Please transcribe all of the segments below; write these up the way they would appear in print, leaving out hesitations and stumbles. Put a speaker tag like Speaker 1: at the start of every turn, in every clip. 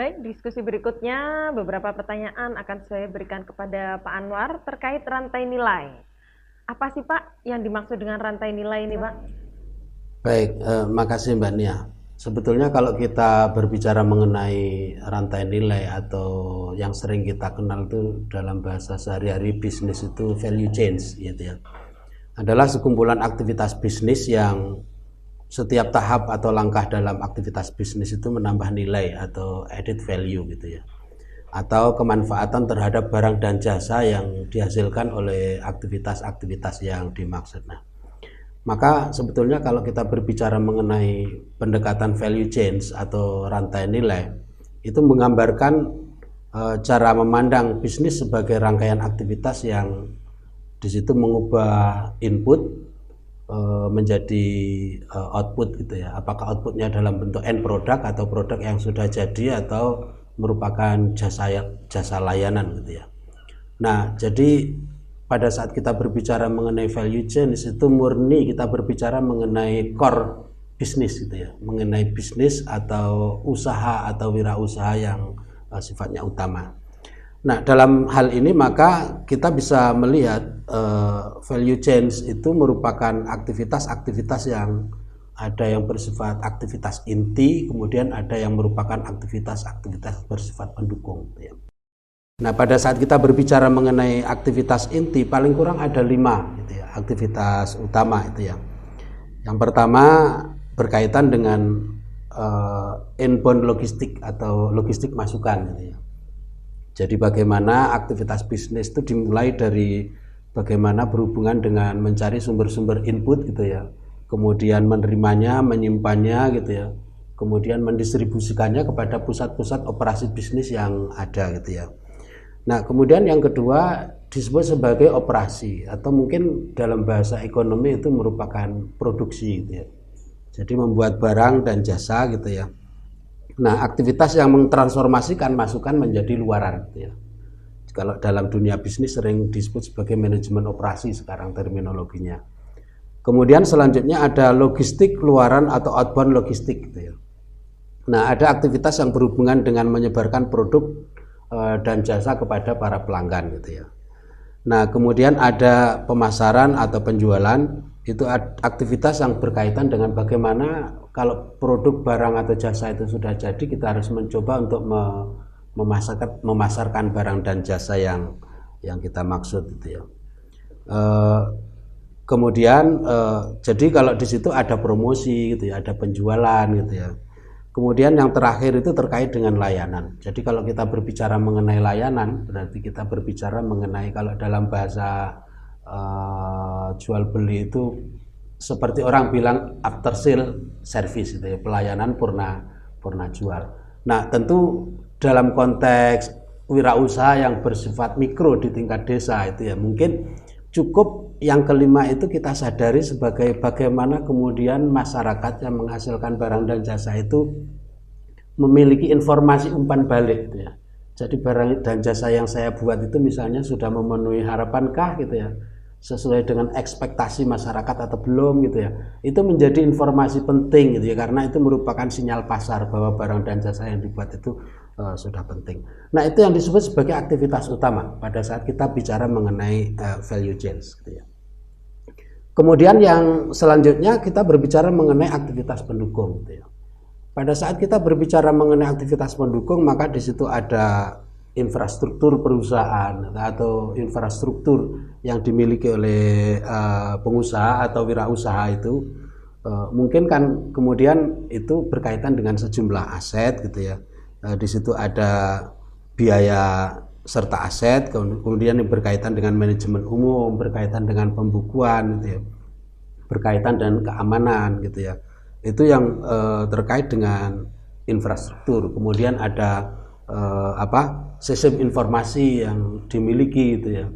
Speaker 1: Baik, diskusi berikutnya beberapa pertanyaan akan saya berikan kepada Pak Anwar terkait rantai nilai. Apa sih Pak yang dimaksud dengan rantai nilai ini Pak?
Speaker 2: Baik, makasih Mbak Nia. Sebetulnya kalau kita berbicara mengenai rantai nilai atau yang sering kita kenal itu dalam bahasa sehari-hari bisnis itu value chains gitu ya. Adalah sekumpulan aktivitas bisnis yang setiap tahap atau langkah dalam aktivitas bisnis itu menambah nilai atau added value gitu ya. Atau kemanfaatan terhadap barang dan jasa yang dihasilkan oleh aktivitas-aktivitas yang dimaksud. Nah, maka sebetulnya kalau kita berbicara mengenai pendekatan value chains atau rantai nilai, itu menggambarkan cara memandang bisnis sebagai rangkaian aktivitas yang di situ mengubah input menjadi output gitu ya. Apakah outputnya dalam bentuk end product atau produk yang sudah jadi atau merupakan jasa layanan gitu ya. Nah, jadi pada saat kita berbicara mengenai value chain itu murni kita berbicara mengenai core bisnis gitu ya, mengenai bisnis atau usaha atau wirausaha yang sifatnya utama. Nah, dalam hal ini maka kita bisa melihat value chains itu merupakan aktivitas-aktivitas yang ada yang bersifat aktivitas inti, kemudian ada yang merupakan aktivitas-aktivitas bersifat pendukung. Nah, pada saat kita berbicara mengenai aktivitas inti, paling kurang ada 5 gitu ya, aktivitas utama itu ya. Yang pertama berkaitan dengan inbound logistik atau logistik masukan gitu ya. Jadi bagaimana aktivitas bisnis itu dimulai dari bagaimana berhubungan dengan mencari sumber-sumber input gitu ya, kemudian menerimanya, menyimpannya gitu ya, kemudian mendistribusikannya kepada pusat-pusat operasi bisnis yang ada gitu ya. Nah, kemudian yang kedua disebut sebagai operasi atau mungkin dalam bahasa ekonomi itu merupakan produksi gitu ya. Jadi membuat barang dan jasa gitu ya. Nah, aktivitas yang mentransformasikan masukan menjadi luaran gitu ya. Kalau dalam dunia bisnis sering disebut sebagai manajemen operasi sekarang terminologinya. Kemudian selanjutnya ada logistik luaran atau outbound logistik gitu ya. Nah, ada aktivitas yang berhubungan dengan menyebarkan produk dan jasa kepada para pelanggan gitu ya. Nah, kemudian ada pemasaran atau penjualan, itu aktivitas yang berkaitan dengan bagaimana kalau produk barang atau jasa itu sudah jadi, kita harus mencoba untuk memasarkan barang dan jasa yang kita maksud gitu ya. Kemudian jadi kalau di situ ada promosi gitu ya, ada penjualan gitu ya. Kemudian yang terakhir itu terkait dengan layanan. Jadi kalau kita berbicara mengenai layanan, berarti kita berbicara mengenai kalau dalam bahasa jual beli itu seperti orang bilang after sale service itu ya, pelayanan purna jual. Nah, tentu dalam konteks wirausaha yang bersifat mikro di tingkat desa itu ya mungkin cukup yang kelima itu kita sadari sebagai bagaimana kemudian masyarakat yang menghasilkan barang dan jasa itu memiliki informasi umpan balik gitu ya. Jadi barang dan jasa yang saya buat itu misalnya sudah memenuhi harapankah gitu ya, sesuai dengan ekspektasi masyarakat atau belum gitu ya. Itu menjadi informasi penting gitu ya, karena itu merupakan sinyal pasar bahwa barang dan jasa yang dibuat itu sudah penting. Nah, itu yang disebut sebagai aktivitas utama pada saat kita bicara mengenai value chains gitu ya. Kemudian yang selanjutnya kita berbicara mengenai aktivitas pendukung gitu ya. Pada saat kita berbicara mengenai aktivitas pendukung, maka di situ ada infrastruktur perusahaan atau infrastruktur yang dimiliki oleh pengusaha atau wirausaha itu mungkin kan kemudian itu berkaitan dengan sejumlah aset gitu ya. Di situ ada biaya serta aset, kemudian yang berkaitan dengan manajemen umum, berkaitan dengan pembukuan gitu ya, berkaitan dengan keamanan gitu ya. Itu yang terkait dengan infrastruktur. Kemudian ada sistem informasi yang dimiliki gitu ya.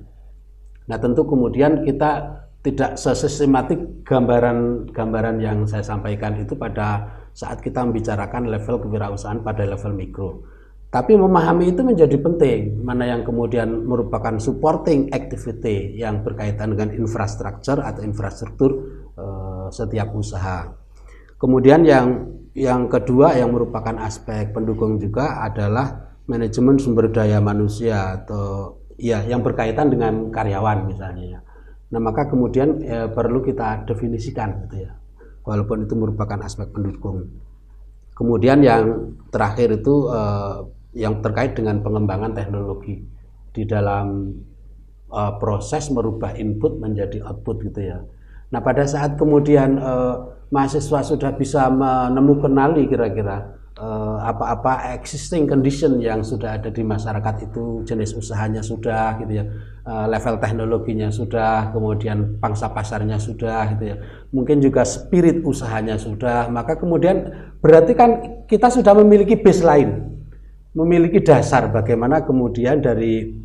Speaker 2: Nah, tentu kemudian kita tidak sesistematik gambaran yang saya sampaikan itu pada saat kita membicarakan level kewirausahaan pada level mikro. Tapi memahami itu menjadi penting, mana yang kemudian merupakan supporting activity yang berkaitan dengan infrastruktur atau infrastruktur setiap usaha. Kemudian yang Yang kedua yang merupakan aspek pendukung juga adalah manajemen sumber daya manusia atau ya yang berkaitan dengan karyawan misalnya. Nah, maka kemudian perlu kita definisikan gitu ya. Walaupun itu merupakan aspek pendukung. Kemudian yang terakhir itu yang terkait dengan pengembangan teknologi di dalam proses merubah input menjadi output gitu ya. Nah, pada saat kemudian mahasiswa sudah bisa menemukan kira-kira apa-apa existing condition yang sudah ada di masyarakat itu, jenis usahanya sudah gitu ya, level teknologinya sudah, kemudian pangsa pasarnya sudah gitu ya, mungkin juga spirit usahanya sudah, maka kemudian berarti kan kita sudah memiliki baseline, memiliki dasar bagaimana kemudian dari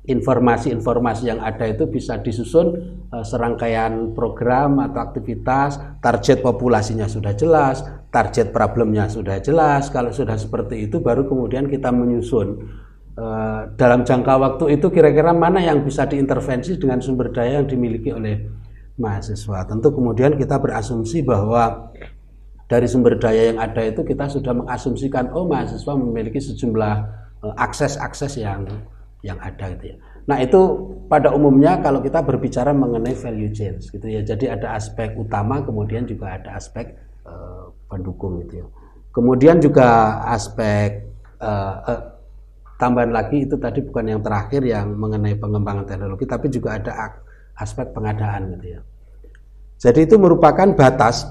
Speaker 2: informasi-informasi yang ada itu bisa disusun serangkaian program atau aktivitas, target populasinya sudah jelas, target problemnya sudah jelas. Kalau sudah seperti itu baru kemudian kita menyusun dalam jangka waktu itu kira-kira mana yang bisa diintervensi dengan sumber daya yang dimiliki oleh mahasiswa. Tentu kemudian kita berasumsi bahwa dari sumber daya yang ada itu kita sudah mengasumsikan mahasiswa memiliki sejumlah akses-akses yang ada gitu ya. Nah, itu pada umumnya kalau kita berbicara mengenai value chains gitu ya. Jadi ada aspek utama, kemudian juga ada aspek pendukung gitu ya. Kemudian juga aspek tambahan lagi itu tadi bukan yang terakhir yang mengenai pengembangan teknologi, tapi juga ada aspek pengadaan gitu ya. Jadi itu merupakan batas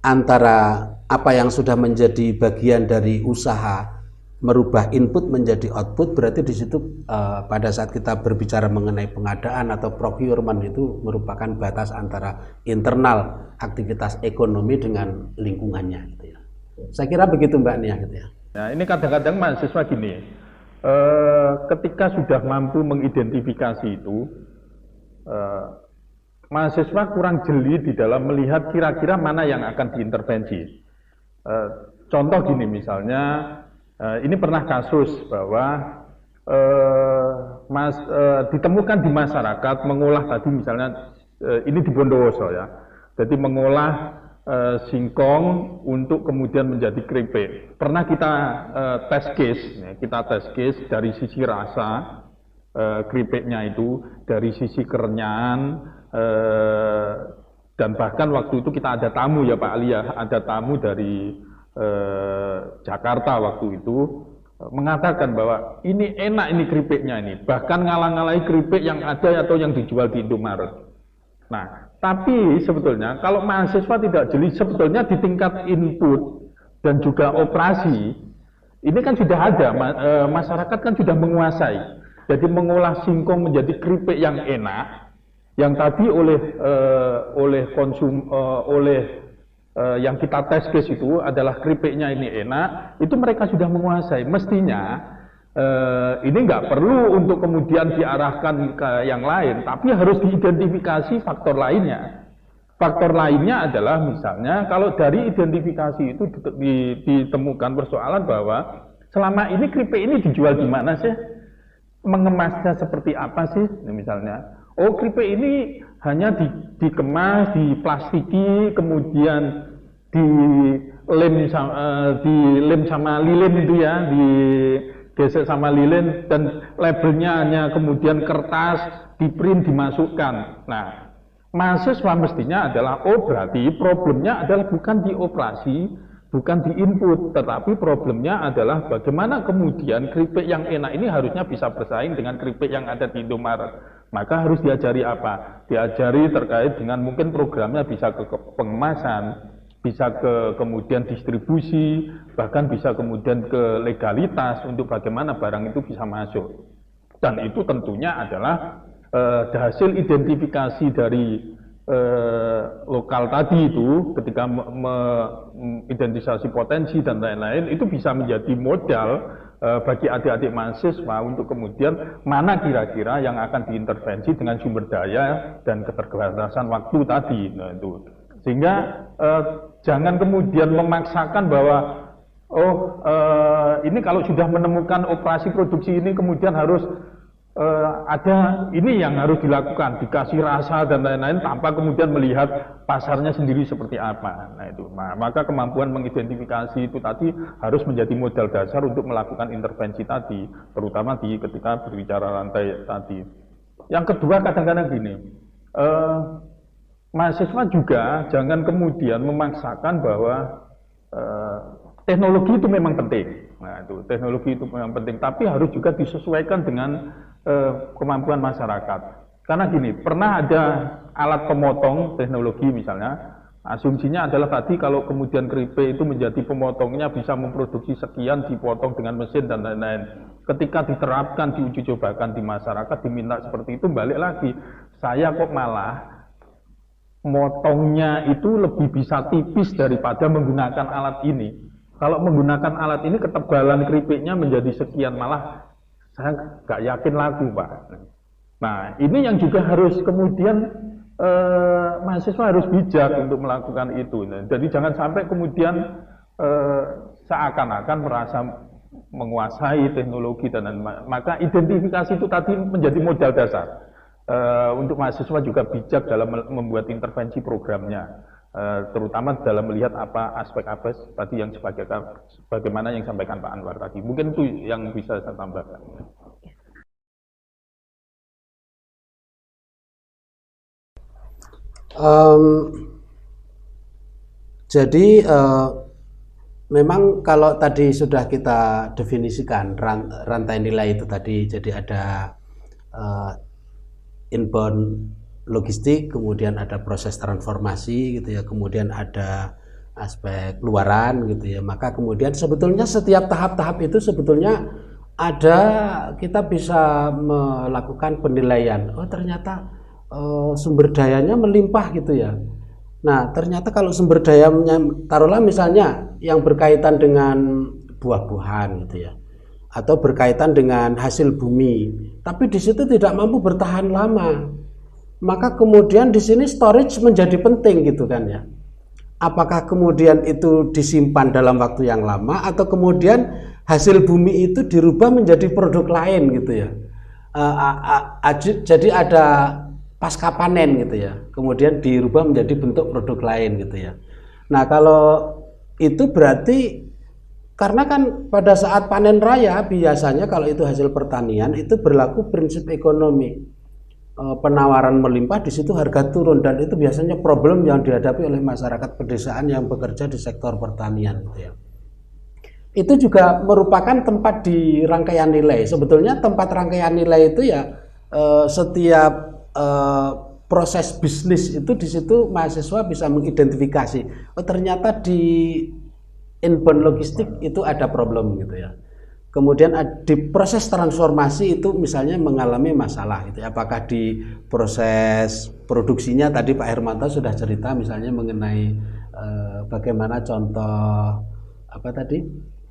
Speaker 2: antara apa yang sudah menjadi bagian dari usaha merubah input menjadi output, berarti di situ pada saat kita berbicara mengenai pengadaan atau procurement itu merupakan batas antara internal aktivitas ekonomi dengan lingkungannya gitu ya. Saya kira begitu Mbak Nia gitu ya.
Speaker 3: Nah, ini kadang-kadang mahasiswa gini, ketika sudah mampu mengidentifikasi itu, mahasiswa kurang jeli di dalam melihat kira-kira mana yang akan diintervensi. Contoh gini misalnya, ini pernah kasus bahwa ditemukan di masyarakat mengolah tadi misalnya ini di Bondowoso ya, jadi mengolah singkong untuk kemudian menjadi keripik. Pernah kita test case dari sisi rasa keripiknya itu, dari sisi kerenyahan, dan bahkan waktu itu kita ada tamu ya Pak Ali ya, ada tamu dari Jakarta waktu itu mengatakan bahwa ini enak ini keripiknya ini, bahkan ngalang-ngalai keripik yang ada atau yang dijual di Indomaret. Nah, tapi sebetulnya kalau mahasiswa tidak jeli, sebetulnya di tingkat input dan juga operasi ini kan sudah ada, masyarakat kan sudah menguasai. Jadi mengolah singkong menjadi keripik yang enak, yang tadi yang kita tes case itu adalah keripiknya ini enak, itu mereka sudah menguasai. Mestinya ini nggak perlu untuk kemudian diarahkan ke yang lain, tapi harus diidentifikasi faktor lainnya. Faktor lainnya adalah misalnya kalau dari identifikasi itu ditemukan persoalan bahwa selama ini keripik ini dijual di mana sih? Mengemasnya seperti apa sih? Misalnya, keripik ini hanya dikemas, diplastiki, kemudian dilem sama lilin itu ya, digesek sama lilin, dan labelnya hanya kemudian kertas, diprint, dimasukkan. Nah, mahasiswa mestinya adalah, berarti problemnya adalah bukan di operasi, bukan di input, tetapi problemnya adalah bagaimana kemudian keripik yang enak ini harusnya bisa bersaing dengan keripik yang ada di Indomaret. Maka harus diajari apa? Diajari terkait dengan mungkin programnya bisa ke pengemasan, bisa ke kemudian distribusi, bahkan bisa kemudian ke legalitas untuk bagaimana barang itu bisa masuk. Dan itu tentunya adalah hasil identifikasi dari lokal tadi itu, ketika mengidentifikasi potensi dan lain-lain, itu bisa menjadi modal bagi adik-adik mahasiswa untuk kemudian mana kira-kira yang akan diintervensi dengan sumber daya dan keterbatasan waktu tadi. Nah, itu. Sehingga jangan kemudian memaksakan bahwa ini kalau sudah menemukan operasi produksi ini kemudian harus ada ini yang harus dilakukan, dikasih rasa dan lain-lain tanpa kemudian melihat pasarnya sendiri seperti apa. Nah itu, maka kemampuan mengidentifikasi itu tadi harus menjadi modal dasar untuk melakukan intervensi tadi, terutama ketika berbicara rantai tadi. Yang kedua kadang-kadang gini, mahasiswa juga jangan kemudian memaksakan bahwa teknologi itu memang penting. Nah itu, teknologi itu memang penting, tapi harus juga disesuaikan dengan kemampuan masyarakat. Karena gini, pernah ada alat pemotong teknologi misalnya, asumsinya adalah tadi kalau kemudian keripik itu menjadi pemotongnya bisa memproduksi sekian, dipotong dengan mesin dan lain-lain. Ketika diterapkan, diuji cobakan di masyarakat, diminta seperti itu, balik lagi, saya kok malah motongnya itu lebih bisa tipis daripada menggunakan alat ini. Kalau menggunakan alat ini ketebalan keripiknya menjadi sekian, malah saya nggak yakin laku, Pak. Nah, ini yang juga harus kemudian mahasiswa harus bijak untuk melakukan itu. Nah, jadi jangan sampai kemudian seakan-akan merasa menguasai teknologi dan maka identifikasi itu tadi menjadi modal dasar untuk mahasiswa juga bijak dalam membuat intervensi programnya. Terutama dalam melihat apa aspek-aspek tadi yang sebagaimana yang disampaikan Pak Anwar tadi. Mungkin itu yang bisa saya tambahkan.
Speaker 2: Jadi memang kalau tadi sudah kita definisikan rantai nilai itu tadi, jadi ada inbound logistik, kemudian ada proses transformasi gitu ya, kemudian ada aspek luaran gitu ya. Maka kemudian sebetulnya setiap tahap-tahap itu sebetulnya ada, kita bisa melakukan penilaian. Oh ternyata sumber dayanya melimpah gitu ya. Nah ternyata kalau sumber dayanya, taruhlah misalnya yang berkaitan dengan buah-buahan gitu ya, atau berkaitan dengan hasil bumi, tapi di situ tidak mampu bertahan lama. Maka kemudian di sini storage menjadi penting gitu kan ya. Apakah kemudian itu disimpan dalam waktu yang lama atau kemudian hasil bumi itu dirubah menjadi produk lain gitu ya. Jadi ada pasca panen gitu ya. Kemudian dirubah menjadi bentuk produk lain gitu ya. Nah, kalau itu berarti karena kan pada saat panen raya biasanya kalau itu hasil pertanian itu berlaku prinsip ekonomi. Penawaran melimpah, di situ harga turun, dan itu biasanya problem yang dihadapi oleh masyarakat pedesaan yang bekerja di sektor pertanian gitu ya. Itu juga merupakan tempat di rangkaian nilai. Sebetulnya tempat rangkaian nilai itu ya setiap proses bisnis itu di situ mahasiswa bisa mengidentifikasi, oh ternyata di inbound logistik itu ada problem gitu ya. Kemudian di proses transformasi itu misalnya mengalami masalah gitu. Apakah di proses produksinya tadi Pak Hermanto sudah cerita misalnya mengenai bagaimana contoh apa tadi?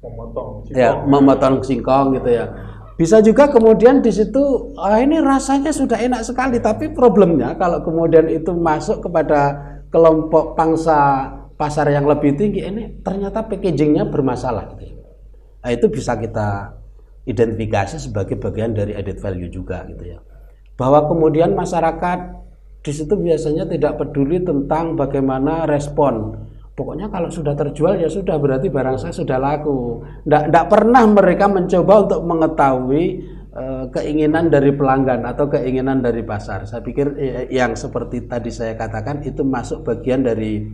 Speaker 3: Memotong singkong.
Speaker 2: Ya, memotong singkong gitu ya. Bisa juga kemudian di situ ini rasanya sudah enak sekali, tapi problemnya kalau kemudian itu masuk kepada kelompok pangsa pasar yang lebih tinggi, ini ternyata packagingnya bermasalah gitu ya. Nah, itu bisa kita identifikasi sebagai bagian dari added value juga gitu ya. Bahwa kemudian masyarakat di situ biasanya tidak peduli tentang bagaimana respon. Pokoknya kalau sudah terjual ya sudah, berarti barang saya sudah laku. Nggak pernah mereka mencoba untuk mengetahui keinginan dari pelanggan atau keinginan dari pasar. Saya pikir yang seperti tadi saya katakan itu masuk bagian dari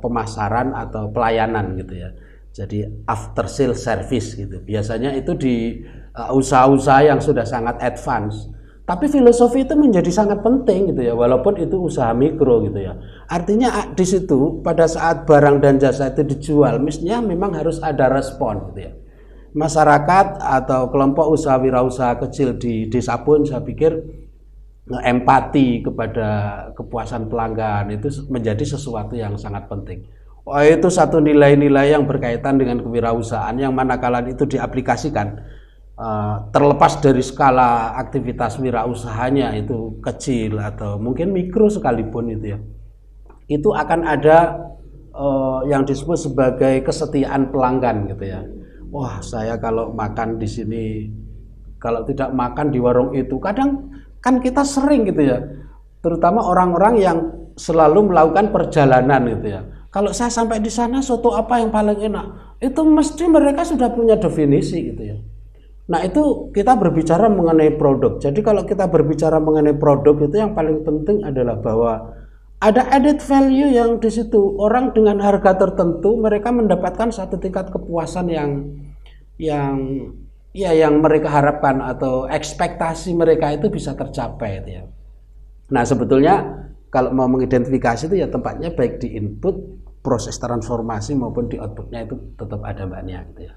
Speaker 2: pemasaran atau pelayanan gitu ya. Jadi after sale service gitu. Biasanya itu di usaha-usaha yang sudah sangat advance. Tapi filosofi itu menjadi sangat penting gitu ya, walaupun itu usaha mikro gitu ya. Artinya di situ pada saat barang dan jasa itu dijual, mestinya memang harus ada respon gitu ya. Masyarakat atau kelompok usaha wirausaha kecil di desa pun saya pikir empati kepada kepuasan pelanggan itu menjadi sesuatu yang sangat penting. Oh, itu satu nilai-nilai yang berkaitan dengan kewirausahaan yang manakala itu diaplikasikan terlepas dari skala aktivitas wirausahanya itu kecil atau mungkin mikro sekalipun itu ya, itu akan ada yang disebut sebagai kesetiaan pelanggan gitu ya. Wah, saya kalau makan di sini kalau tidak makan di warung itu. Kadang kan kita sering gitu ya, terutama orang-orang yang selalu melakukan perjalanan gitu ya. Kalau saya sampai di sana, soto apa yang paling enak? Itu mesti mereka sudah punya definisi gitu ya. Nah itu kita berbicara mengenai produk. Jadi kalau kita berbicara mengenai produk itu yang paling penting adalah bahwa ada added value yang di situ. Orang dengan harga tertentu mereka mendapatkan satu tingkat kepuasan yang mereka harapkan atau ekspektasi mereka itu bisa tercapai gitu ya. Nah sebetulnya kalau mau mengidentifikasi itu ya tempatnya baik di input, proses transformasi maupun di outputnya itu tetap ada Mbak Nia gitu ya.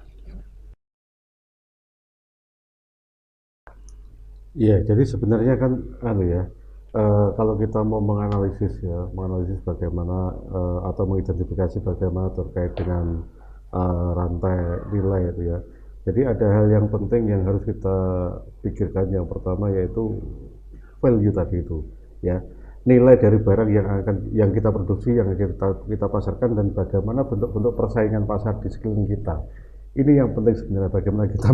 Speaker 4: Iya, jadi sebenarnya kan kalau kita mau menganalisis bagaimana atau mengidentifikasi bagaimana terkait dengan rantai nilai itu ya. Jadi ada hal yang penting yang harus kita pikirkan. Yang pertama yaitu value tadi itu, ya. Nilai dari barang yang kita produksi, yang kita pasarkan, dan bagaimana bentuk-bentuk persaingan pasar di sekeliling kita. Ini yang penting sebenarnya, bagaimana kita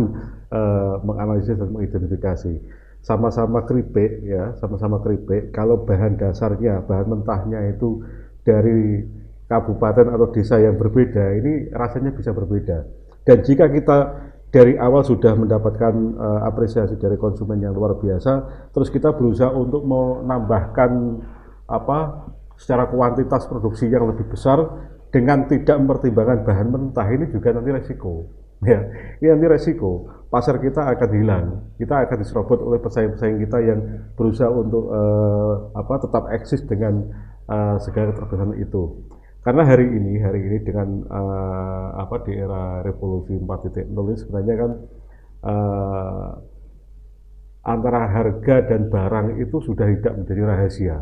Speaker 4: menganalisis dan mengidentifikasi. Sama-sama keripik ya, kalau bahan dasarnya, bahan mentahnya itu dari kabupaten atau desa yang berbeda, ini rasanya bisa berbeda. Dan jika kita dari awal sudah mendapatkan apresiasi dari konsumen yang luar biasa, terus kita berusaha untuk menambahkan secara kuantitas produksi yang lebih besar dengan tidak mempertimbangkan bahan mentah, ini juga nanti resiko. Ya, ini nanti resiko. Pasar kita akan hilang, kita akan diserobot oleh pesaing-pesaing kita yang berusaha untuk tetap eksis dengan segala keterbatasan itu. Karena hari ini dengan di era revolusi 4.0 ini sebenarnya kan antara harga dan barang itu sudah tidak menjadi rahasia,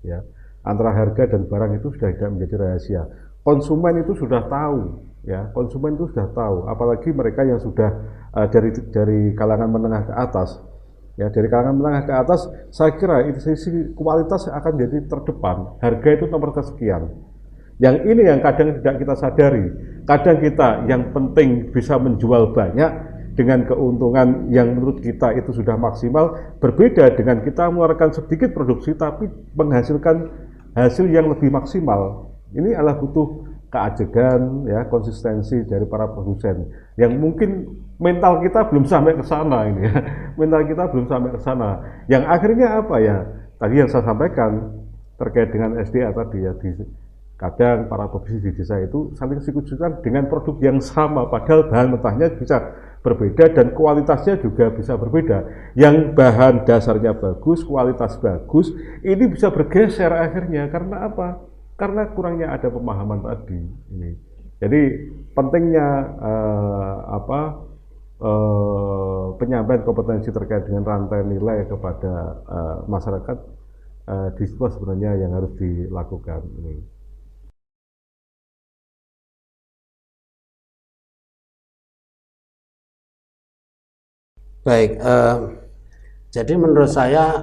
Speaker 4: ya. Antara harga dan barang itu sudah tidak menjadi rahasia. Konsumen itu sudah tahu, ya. Konsumen itu sudah tahu, apalagi mereka yang sudah dari kalangan menengah ke atas, ya. Dari kalangan menengah ke atas, saya kira sisi kualitas akan jadi terdepan. Harga itu nomor kesekian. Yang ini yang kadang tidak kita sadari. Kadang kita yang penting bisa menjual banyak dengan keuntungan yang menurut kita itu sudah maksimal, berbeda dengan kita mengeluarkan sedikit produksi tapi menghasilkan hasil yang lebih maksimal. Ini adalah butuh keajegan, ya, konsistensi dari para produsen yang mungkin mental kita belum sampai ke sana ini, ya. Mental kita belum sampai ke sana. Yang akhirnya apa ya? Tadi yang saya sampaikan terkait dengan SDA tadi ya, kadang para pebisnis di desa itu saling sikut-sikutan dengan produk yang sama, padahal bahan mentahnya bisa berbeda dan kualitasnya juga bisa berbeda. Yang bahan dasarnya bagus, kualitas bagus, ini bisa bergeser akhirnya. Karena apa? Karena kurangnya ada pemahaman tadi. Ini. Jadi pentingnya penyampaian kompetensi terkait dengan rantai nilai kepada masyarakat di situ sebenarnya yang harus dilakukan. Ini.
Speaker 2: Baik, jadi menurut saya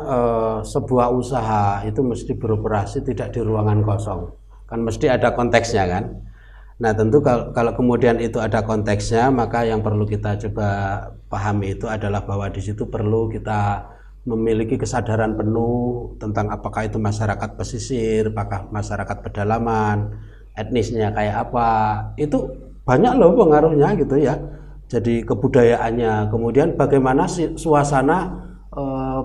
Speaker 2: sebuah usaha itu mesti beroperasi tidak di ruangan kosong, kan mesti ada konteksnya kan. Nah tentu kalau kemudian itu ada konteksnya, maka yang perlu kita coba pahami itu adalah bahwa di situ perlu kita memiliki kesadaran penuh tentang apakah itu masyarakat pesisir, apakah masyarakat pedalaman, etnisnya kayak apa, itu banyak loh pengaruhnya gitu ya. Jadi kebudayaannya, kemudian bagaimana suasana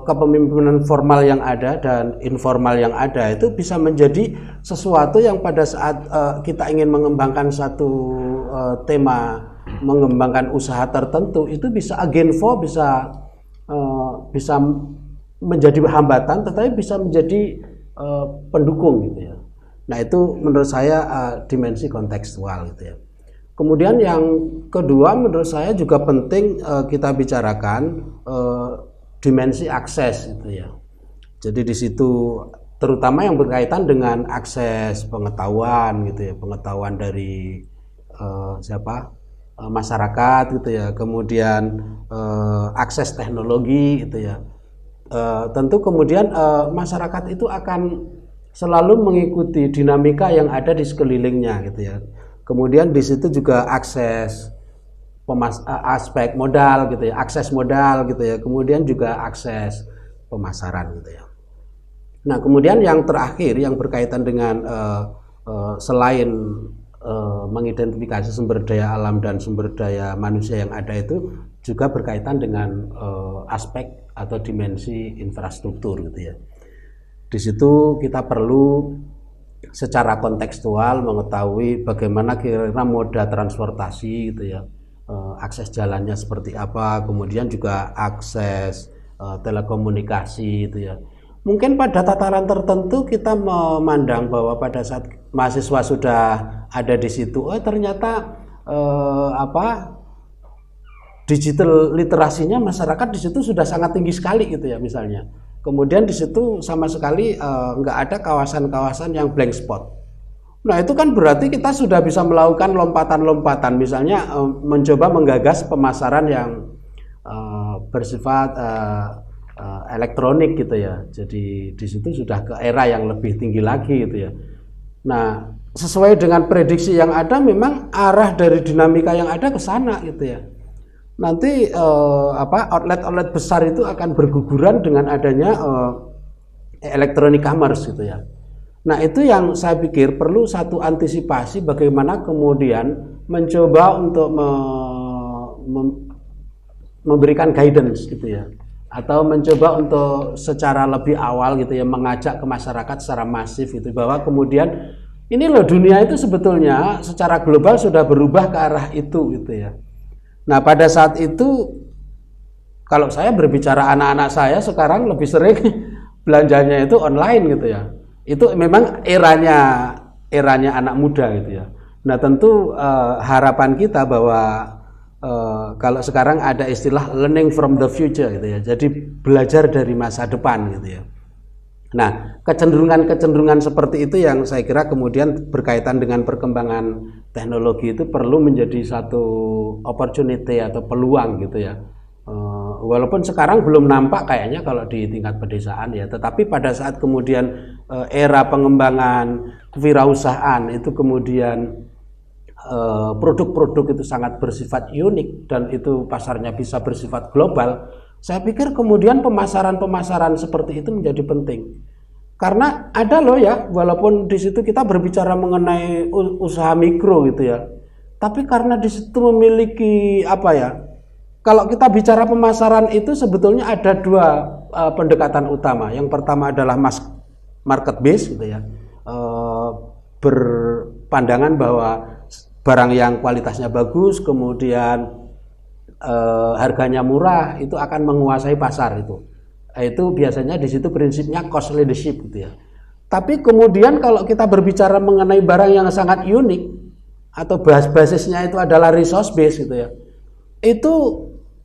Speaker 2: kepemimpinan formal yang ada dan informal yang ada itu bisa menjadi sesuatu yang pada saat kita ingin mengembangkan satu tema, mengembangkan usaha tertentu, itu bisa agenvo, bisa menjadi hambatan, tetapi bisa menjadi pendukung gitu ya. Nah itu menurut saya dimensi kontekstual gitu ya. Kemudian yang kedua menurut saya juga penting kita bicarakan dimensi akses itu ya. Jadi di situ terutama yang berkaitan dengan akses pengetahuan gitu ya, pengetahuan dari masyarakat gitu ya. Kemudian akses teknologi gitu ya. Tentu kemudian masyarakat itu akan selalu mengikuti dinamika yang ada di sekelilingnya gitu ya. Kemudian di situ juga akses aspek modal gitu ya, akses modal gitu ya, kemudian juga akses pemasaran gitu ya. Nah, kemudian yang terakhir yang berkaitan dengan selain mengidentifikasi sumber daya alam dan sumber daya manusia yang ada, itu juga berkaitan dengan aspek atau dimensi infrastruktur gitu ya. Di situ kita perlu secara kontekstual mengetahui bagaimana kira-kira moda transportasi gitu ya, akses jalannya seperti apa, kemudian juga akses telekomunikasi gitu ya. Mungkin pada tataran tertentu kita memandang bahwa pada saat mahasiswa sudah ada di situ, ternyata digital literasinya masyarakat di situ sudah sangat tinggi sekali gitu ya misalnya. Kemudian di situ sama sekali nggak ada kawasan-kawasan yang blank spot. Nah, itu kan berarti kita sudah bisa melakukan lompatan-lompatan, misalnya mencoba menggagas pemasaran yang bersifat elektronik gitu ya. Jadi di situ sudah ke era yang lebih tinggi lagi gitu ya. Nah, sesuai dengan prediksi yang ada, memang arah dari dinamika yang ada ke sana gitu ya. Nanti outlet-outlet besar itu akan berguguran dengan adanya electronic commerce gitu ya. Nah, itu yang saya pikir perlu satu antisipasi bagaimana kemudian mencoba untuk memberikan guidance gitu ya, atau mencoba untuk secara lebih awal gitu ya mengajak ke masyarakat secara masif gitu, bahwa kemudian ini loh, dunia itu sebetulnya secara global sudah berubah ke arah itu gitu ya. Nah, pada saat itu kalau saya berbicara anak-anak saya sekarang lebih sering belanjanya itu online gitu ya. Itu memang eranya anak muda gitu ya. Nah, tentu harapan kita bahwa kalau sekarang ada istilah learning from the future gitu ya. Jadi belajar dari masa depan gitu ya. Nah, kecenderungan seperti itu yang saya kira kemudian berkaitan dengan perkembangan teknologi itu perlu menjadi satu opportunity atau peluang gitu ya. Walaupun sekarang belum nampak kayaknya kalau di tingkat pedesaan ya, tetapi pada saat kemudian era pengembangan kewirausahaan itu kemudian produk-produk itu sangat bersifat unik dan itu pasarnya bisa bersifat global, saya pikir kemudian pemasaran seperti itu menjadi penting. Karena ada loh ya, walaupun di situ kita berbicara mengenai usaha mikro gitu ya, tapi karena di situ memiliki kalau kita bicara pemasaran itu sebetulnya ada dua pendekatan utama. Yang pertama adalah market base gitu ya, berpandangan bahwa barang yang kualitasnya bagus kemudian harganya murah itu akan menguasai pasar itu biasanya di situ prinsipnya cost leadership gitu ya. Tapi kemudian kalau kita berbicara mengenai barang yang sangat unik atau basisnya itu adalah resource base gitu ya, itu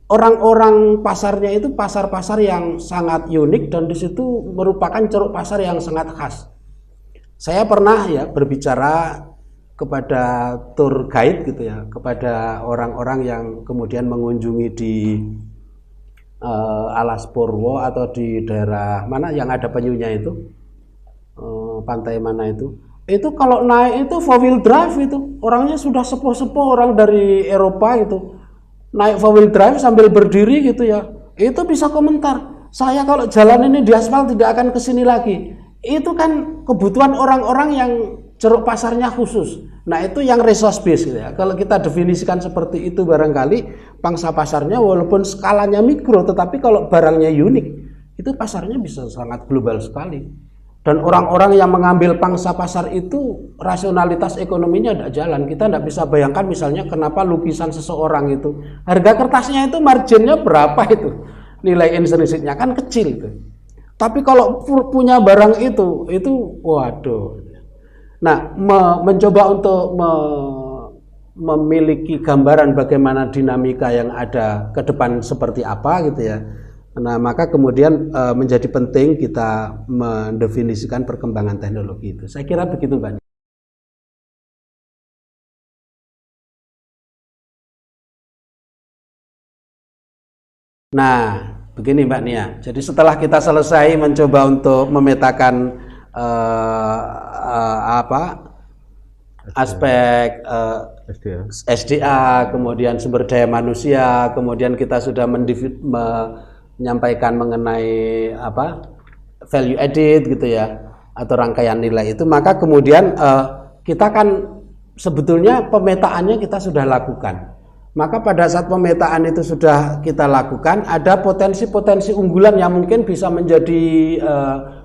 Speaker 2: orang-orang pasarnya itu pasar-pasar yang sangat unik dan di situ merupakan ceruk pasar yang sangat khas. Saya pernah ya berbicara kepada tour guide gitu ya, kepada orang-orang yang kemudian mengunjungi di Alas Purwo atau di daerah mana yang ada penyunya itu, pantai mana itu kalau naik itu 4-wheel drive, itu orangnya sudah sepuh-sepuh, orang dari Eropa itu naik 4-wheel drive sambil berdiri gitu ya, itu bisa komentar, saya kalau jalan ini di aspal tidak akan kesini lagi. Itu kan kebutuhan orang-orang yang ceruk pasarnya khusus. Nah, itu yang resource base gitu ya. Kalau kita definisikan seperti itu, barangkali pangsa pasarnya walaupun skalanya mikro, tetapi kalau barangnya unik, itu pasarnya bisa sangat global sekali. Dan orang-orang yang mengambil pangsa pasar itu rasionalitas ekonominya tidak jalan. Kita tidak bisa bayangkan misalnya kenapa lukisan seseorang itu harga kertasnya itu marginnya berapa, itu nilai intrinsiknya kan kecil itu. Tapi kalau punya barang itu waduh. Nah, mencoba untuk memiliki gambaran bagaimana dinamika yang ada ke depan seperti apa gitu ya. Nah, maka kemudian menjadi penting kita mendefinisikan perkembangan teknologi itu. Saya kira begitu, Mbak. Nah, begini Mbak Nia. Jadi setelah kita selesai mencoba untuk memetakan aspek
Speaker 4: SDA.
Speaker 2: SDA, kemudian sumber daya manusia, kemudian kita sudah menyampaikan mengenai value added gitu ya, atau rangkaian nilai itu, maka kemudian kita kan sebetulnya pemetaannya kita sudah lakukan. Maka pada saat pemetaan itu sudah kita lakukan, ada potensi-potensi unggulan yang mungkin bisa menjadi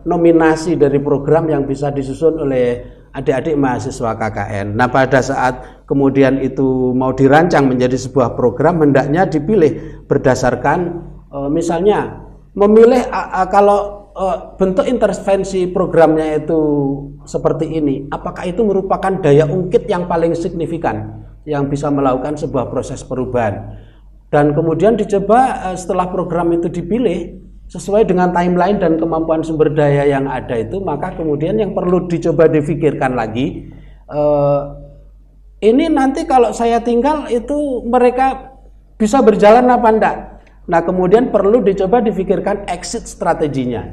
Speaker 2: nominasi dari program yang bisa disusun oleh adik-adik mahasiswa KKN. Nah, pada saat kemudian itu mau dirancang menjadi sebuah program, hendaknya dipilih berdasarkan misalnya memilih kalau bentuk intervensi programnya itu seperti ini, apakah itu merupakan daya ungkit yang paling signifikan yang bisa melakukan sebuah proses perubahan. Dan kemudian dicoba setelah program itu dipilih sesuai dengan timeline dan kemampuan sumber daya yang ada itu, maka kemudian yang perlu dicoba difikirkan lagi, ini nanti kalau saya tinggal itu mereka bisa berjalan apa enggak. Nah, kemudian perlu dicoba difikirkan exit strateginya,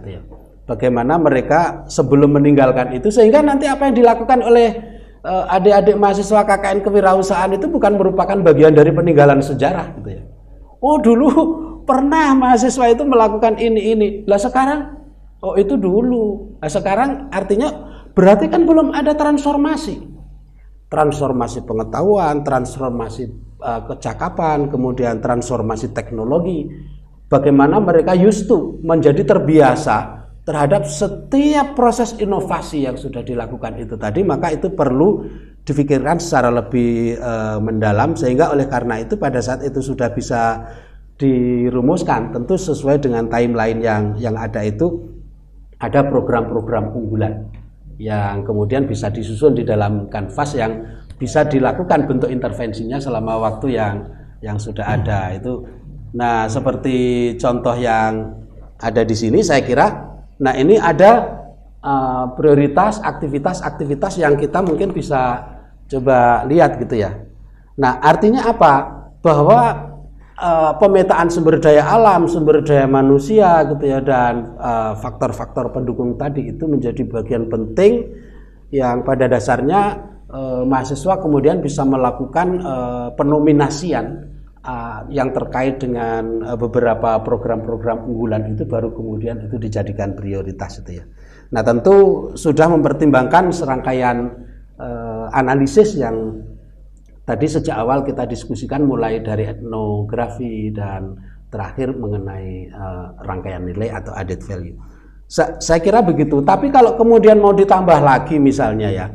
Speaker 2: bagaimana mereka sebelum meninggalkan itu, sehingga nanti apa yang dilakukan oleh adik-adik mahasiswa KKN kewirausahaan itu bukan merupakan bagian dari peninggalan sejarah gitu ya. Oh, dulu pernah mahasiswa itu melakukan ini. Lah sekarang, oh itu dulu. Nah, sekarang artinya berarti kan belum ada transformasi. Transformasi pengetahuan, transformasi kecakapan, kemudian transformasi teknologi. Bagaimana mereka used to menjadi terbiasa terhadap setiap proses inovasi yang sudah dilakukan itu tadi, maka itu perlu difikirkan secara lebih mendalam, sehingga oleh karena itu pada saat itu sudah bisa dirumuskan, tentu sesuai dengan timeline yang ada itu, ada program-program unggulan yang kemudian bisa disusun di dalam kanvas yang bisa dilakukan bentuk intervensinya selama waktu yang sudah ada itu. Nah, seperti contoh yang ada di sini, saya kira nah ini ada prioritas aktivitas-aktivitas yang kita mungkin bisa coba lihat gitu ya. Nah, artinya apa? Bahwa pemetaan sumber daya alam, sumber daya manusia gitu ya, dan faktor-faktor pendukung tadi itu menjadi bagian penting yang pada dasarnya mahasiswa kemudian bisa melakukan penominasian yang terkait dengan beberapa program-program unggulan itu, baru kemudian itu dijadikan prioritas itu ya. Nah, tentu sudah mempertimbangkan serangkaian analisis yang tadi sejak awal kita diskusikan, mulai dari etnografi dan terakhir mengenai rangkaian nilai atau added value. Saya kira begitu. Tapi kalau kemudian mau ditambah lagi misalnya ya,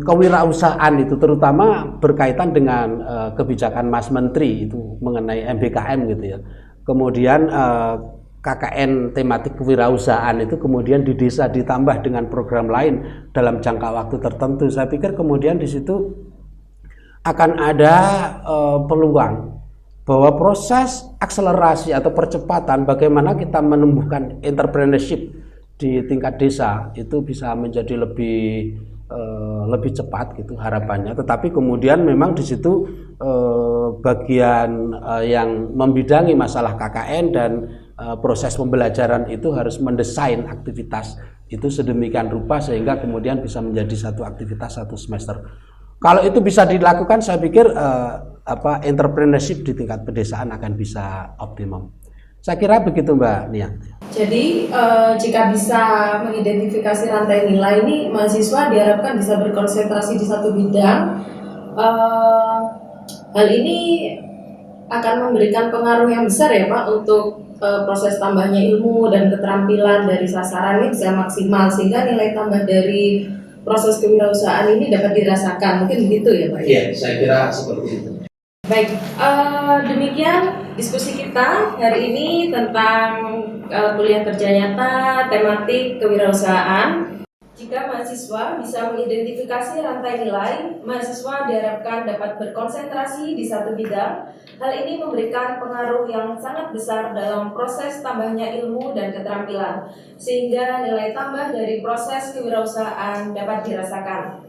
Speaker 2: kewirausahaan itu terutama berkaitan dengan kebijakan Mas Menteri itu mengenai MBKM gitu ya. Kemudian KKN tematik kewirausahaan itu kemudian di desa ditambah dengan program lain dalam jangka waktu tertentu. Saya pikir kemudian di situ akan ada peluang bahwa proses akselerasi atau percepatan bagaimana kita menumbuhkan entrepreneurship di tingkat desa itu bisa menjadi lebih cepat gitu harapannya. Tetapi kemudian memang di situ bagian yang membidangi masalah KKN dan proses pembelajaran itu harus mendesain aktivitas itu sedemikian rupa sehingga kemudian bisa menjadi satu aktivitas satu semester. Kalau itu bisa dilakukan, saya pikir entrepreneurship di tingkat pedesaan akan bisa optimum. Saya kira begitu, Mbak Nia.
Speaker 5: Jadi jika bisa mengidentifikasi rantai nilai ini, mahasiswa diharapkan bisa berkonsentrasi di satu bidang. Hal ini akan memberikan pengaruh yang besar ya Pak untuk proses tambahnya ilmu dan keterampilan dari sasaran ini bisa maksimal, sehingga nilai tambah dari proses kewirausahaan ini dapat dirasakan. Mungkin begitu ya Pak?
Speaker 2: Iya, saya kira seperti itu.
Speaker 5: Baik, demikian diskusi kita hari ini tentang kuliah kerja nyata tematik kewirausahaan. Jika mahasiswa bisa mengidentifikasi rantai nilai, mahasiswa diharapkan dapat berkonsentrasi di satu bidang. Hal ini memberikan pengaruh yang sangat besar dalam proses tambahnya ilmu dan keterampilan, sehingga nilai tambah dari proses kewirausahaan dapat dirasakan.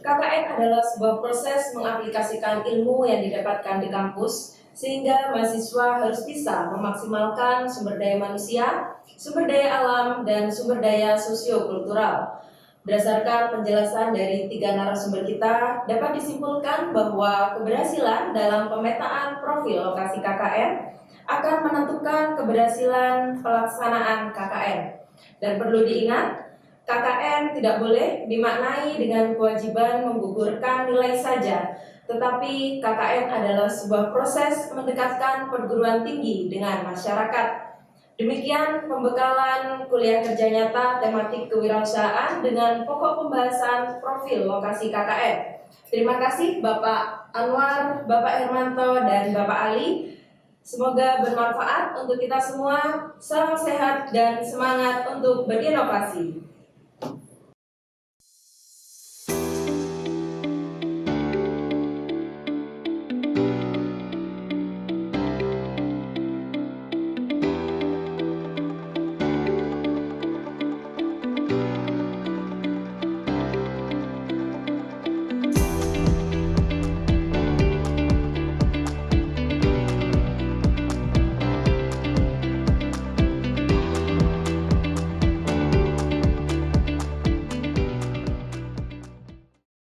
Speaker 5: KKN adalah sebuah proses mengaplikasikan ilmu yang didapatkan di kampus, sehingga mahasiswa harus bisa memaksimalkan sumber daya manusia, sumber daya alam, dan sumber daya sosiokultural. Berdasarkan penjelasan dari 3 narasumber kita, dapat disimpulkan bahwa keberhasilan dalam pemetaan profil lokasi KKN akan menentukan keberhasilan pelaksanaan KKN. Dan perlu diingat, KKN tidak boleh dimaknai dengan kewajiban menggugurkan nilai saja, tetapi KKN adalah sebuah proses mendekatkan perguruan tinggi dengan masyarakat. Demikian pembekalan kuliah kerja nyata tematik kewirausahaan dengan pokok pembahasan profil lokasi KKN. Terima kasih Bapak Anwar, Bapak Hermanto, dan Bapak Ali. Semoga bermanfaat untuk kita semua. Salam sehat dan semangat untuk berinovasi.